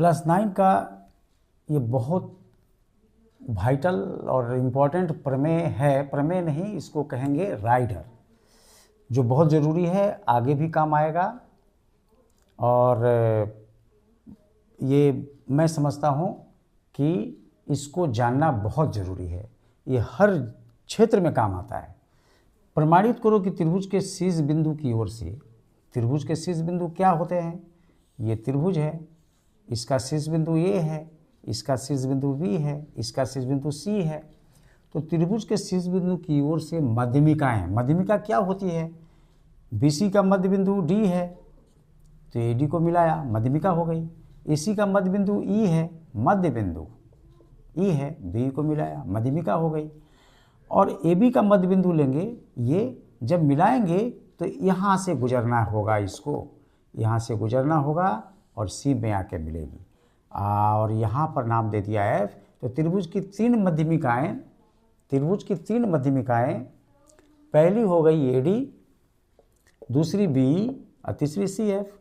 Class 9 का ये बहुत वाइटल और इम्पॉर्टेंट प्रमेय है, प्रमेय नहीं इसको कहेंगे राइडर, जो बहुत ज़रूरी है, आगे भी काम आएगा। और ये मैं समझता हूँ कि इसको जानना बहुत ज़रूरी है, ये हर क्षेत्र में काम आता है। प्रमाणित करो कि त्रिभुज के शीर्ष बिंदु की ओर से, त्रिभुज के शीर्ष बिंदु क्या होते हैं? ये त्रिभुज है, इसका शीर्ष बिंदु ए है, इसका शीर्ष बिंदु बी है, इसका शीर्ष बिंदु सी है। तो त्रिभुज के शीर्ष बिंदु की ओर से मध्यमिकाएं, मध्यमिका क्या होती है? बीसी का मध्य बिंदु डी है तो एडी को मिलाया, मध्यमिका हो गई। एसी का मध्य बिंदु ई है, मध्य बिंदु ई है, बी को मिलाया, मध्यमिका हो गई। और ए बी का मध्य बिंदु लेंगे, ये जब मिलाएंगे तो यहाँ से गुजरना होगा, इसको यहाँ से गुजरना होगा और सी में आके मिलेगी। और यहाँ पर नाम दे दिया एफ। तो त्रिभुज की तीन मध्यमिकाएं, त्रिभुज की तीन मध्यमिकाएं, पहली हो गई ए डी, दूसरी बी और तीसरी सी एफ।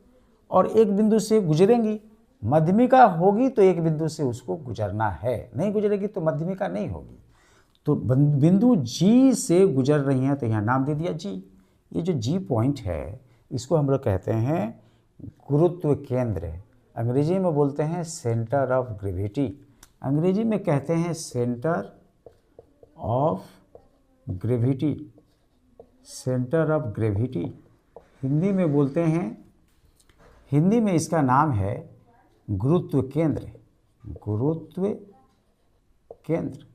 और एक बिंदु से गुजरेंगी, मध्यमिका होगी तो एक बिंदु से उसको गुजरना है, नहीं गुजरेगी तो मध्यमिका नहीं होगी। तो बिंदु जी से गुजर रही हैं तो यहाँ नाम दे दिया जी। ये जो जी पॉइंट है इसको हम लोग कहते हैं गुरुत्व केंद्र, अंग्रेजी में बोलते हैं सेंटर ऑफ ग्रेविटी, अंग्रेजी में कहते हैं centre of gravity, centre of gravity. Hindi में बोलते हैं, हिंदी में इसका नाम है गुरुत्व केंद्र, गुरुत्व केंद्र।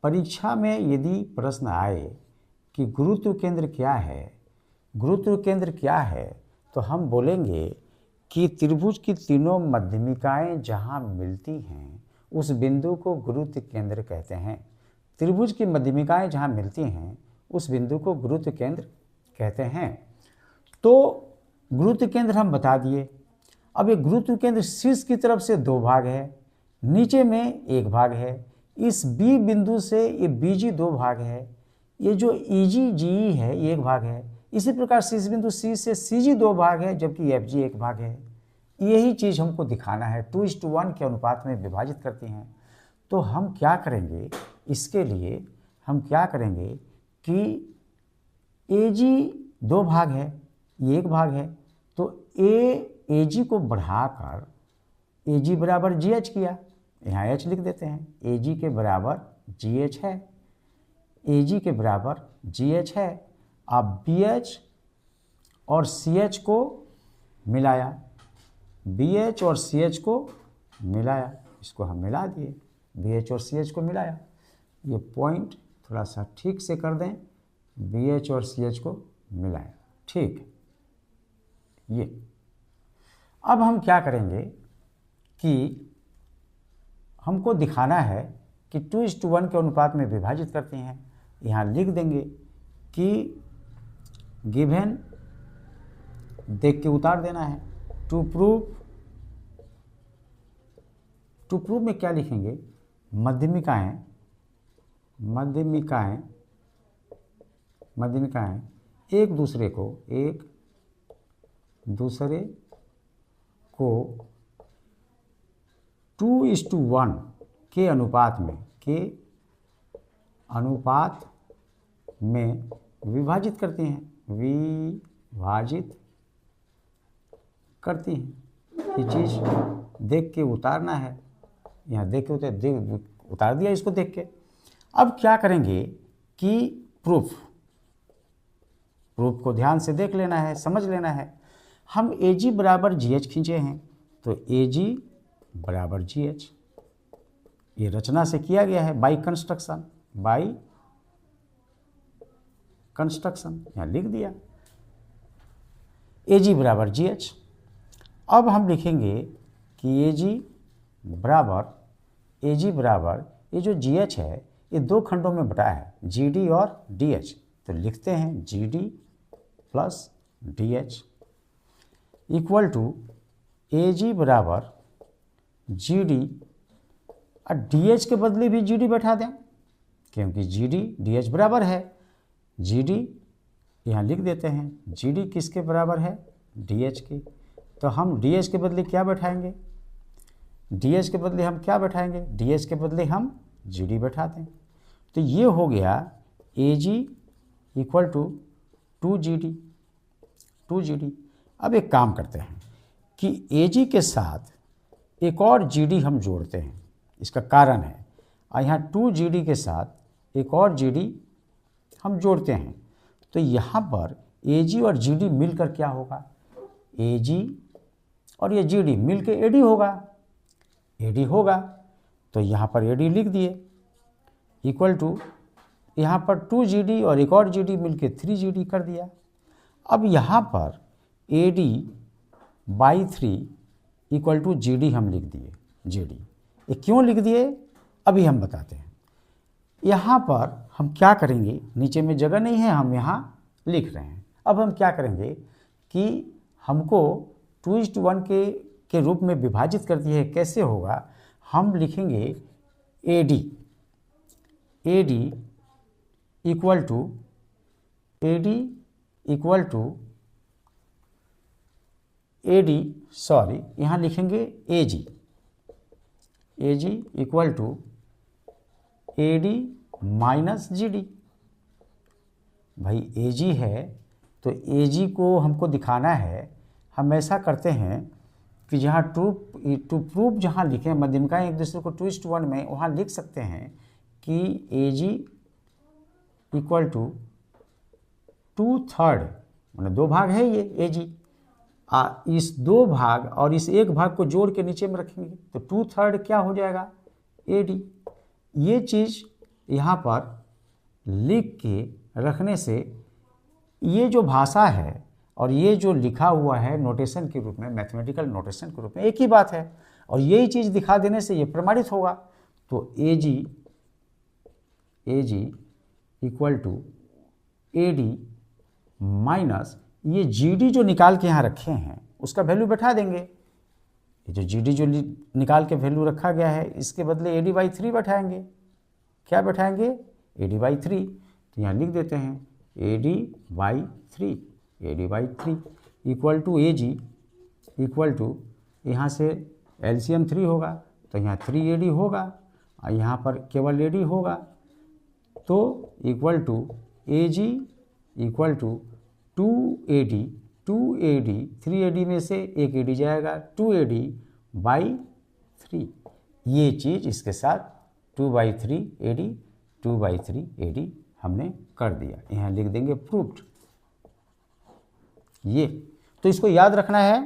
परीक्षा में यदि प्रश्न आए कि गुरुत्व केंद्र क्या है, गुरुत्व केंद्र क्या है, तो हम बोलेंगे कि त्रिभुज की तीनों मध्यमिकाएं जहां मिलती हैं उस बिंदु को गुरुत्व केंद्र कहते हैं। त्रिभुज की मध्यमिकाएं जहां मिलती हैं उस बिंदु को गुरुत्व केंद्र कहते हैं। तो गुरुत्व केंद्र हम बता दिए। अब ये गुरुत्व केंद्र शीर्ष की तरफ से दो भाग है, नीचे में एक भाग है। इस बी बिंदु से ये बीजी दो भाग है, ये जो ईजी जी है ये एक भाग है। इसी प्रकार शीर्ष बिंदु सी से सीजी दो भाग है, जबकि एफ जी एक भाग है। यही चीज़ हमको दिखाना है, 2:1 के अनुपात में विभाजित करती हैं। तो हम क्या करेंगे, इसके लिए हम क्या करेंगे कि ए जी दो भाग है, ये एक भाग है, तो ए जी को बढ़ाकर ए जी बराबर जी एच किया, यहाँ एच लिख देते हैं। ए जी के बराबर जी एच है, ए जी के बराबर जी एच है। अब बी एच और सी एच को मिलाया, बी एच और सी एच को मिलाया, इसको हम मिला दिए, बी एच और सी एच को मिलाया। ये पॉइंट थोड़ा सा ठीक से कर दें, बी एच और सी एच को मिलाया, ठीक। ये अब हम क्या करेंगे कि हमको दिखाना है कि 2:1 के अनुपात में विभाजित करते हैं। यहाँ लिख देंगे कि गिवन, देख के उतार देना है। टू प्रूव में क्या लिखेंगे? मध्यमिकाएं, मध्यमिकाएं, मध्यमिकाएं एक दूसरे को 2:1 के अनुपात में विभाजित करती हैं, विभाजित करती हैं। ये चीज़ देख के उतारना है, यहाँ देख के उतार दिया इसको देख के। अब क्या करेंगे कि प्रूफ को ध्यान से देख लेना है, समझ लेना है। हम ए जी बराबर जी एच खींचे हैं, तो ए जी बराबर जी एच, ये रचना से किया गया है, बाई कंस्ट्रक्शन, बाई कंस्ट्रक्शन, यहाँ लिख दिया ए जी बराबर जी एच। अब हम लिखेंगे कि ए जी बराबर ये जो जी एच है ये दो खंडों में बटा है, जी डी और डी एच। तो लिखते हैं G D plus D H equal to A G बराबर जी डी, और डी एच के बदले भी जी डी बैठा दें, क्योंकि जी डी डी एच बराबर है। जी डी यहाँ लिख देते हैं, जी डी किसके बराबर है? डी एच की। तो हम डी एच के बदले क्या बैठाएंगे? डी एच के बदले हम क्या बैठाएंगे, डी एच के बदले हम जी डी बैठाते हैं। तो ये हो गया ए G equal to 2 G D. अब एक काम करते हैं कि ए जी के साथ एक और जी डी हम जोड़ते हैं, इसका कारण है, और यहाँ 2 जी डी के साथ एक और जी डी हम जोड़ते हैं। तो यहाँ पर ए जी और जी डी मिलकर क्या होगा, ए जी और ये जी डी मिल के ए डी होगा, ए डी होगा। तो यहाँ पर ए डी लिख दिए इक्वल टू, यहाँ पर 2 जी डी और एक और जी डी मिल के 3 जी डी कर दिया। अब यहाँ पर A D by 3 equal to G D हम लिख दिए, जी डी। ये क्यों लिख दिए अभी हम बताते हैं। यहाँ पर हम क्या करेंगे, नीचे में जगह नहीं है, हम यहाँ लिख रहे हैं। अब हम क्या करेंगे कि हमको 2:1 के रूप में विभाजित कर दिया है। कैसे होगा, हम लिखेंगे ए डी इक्वल टू यहाँ लिखेंगे A G equal to A D minus G D. भाई ए जी है तो ए जी को हमको दिखाना है। हम ऐसा करते हैं कि जहाँ टू प्रूफ जहाँ लिखें, मध्यमकाएँ एक दूसरे को 2:1 में वहाँ लिख सकते हैं कि ए जी इक्वल टू 2/3, मतलब 2 भाग है ये ए जी, इस 2 भाग और इस 1 भाग को जोड़ के नीचे में रखेंगे तो 2/3 क्या हो जाएगा, ए डी। ये चीज़ यहाँ पर लिख के रखने से ये जो भाषा है और ये जो लिखा हुआ है नोटेशन के रूप में, मैथमेटिकल नोटेशन के रूप में, एक ही बात है। और यही चीज़ दिखा देने से ये प्रमाणित होगा। तो A G equal to A D minus ये जी डी जो निकाल के यहाँ रखे हैं उसका वैल्यू बैठा देंगे। ये जो जी डी जो निकाल के वैल्यू रखा गया है इसके बदले ए डी बाई 3 बैठाएंगे। क्या बैठाएंगे, ए डी बाई 3। तो यहाँ लिख देते हैं A D by 3 equal to A G equal to, यहाँ से एलसीएम 3 होगा तो यहाँ 3 ए डी होगा और यहाँ पर केवल ए डी होगा। तो equal to A G equal to 2 AD 3 AD में से 1 AD जाएगा, 2 AD बाई 3। ये चीज़ इसके साथ 2/3 AD 2/3 AD हमने कर दिया। यहाँ लिख देंगे प्रूफ्ड। ये तो इसको याद रखना है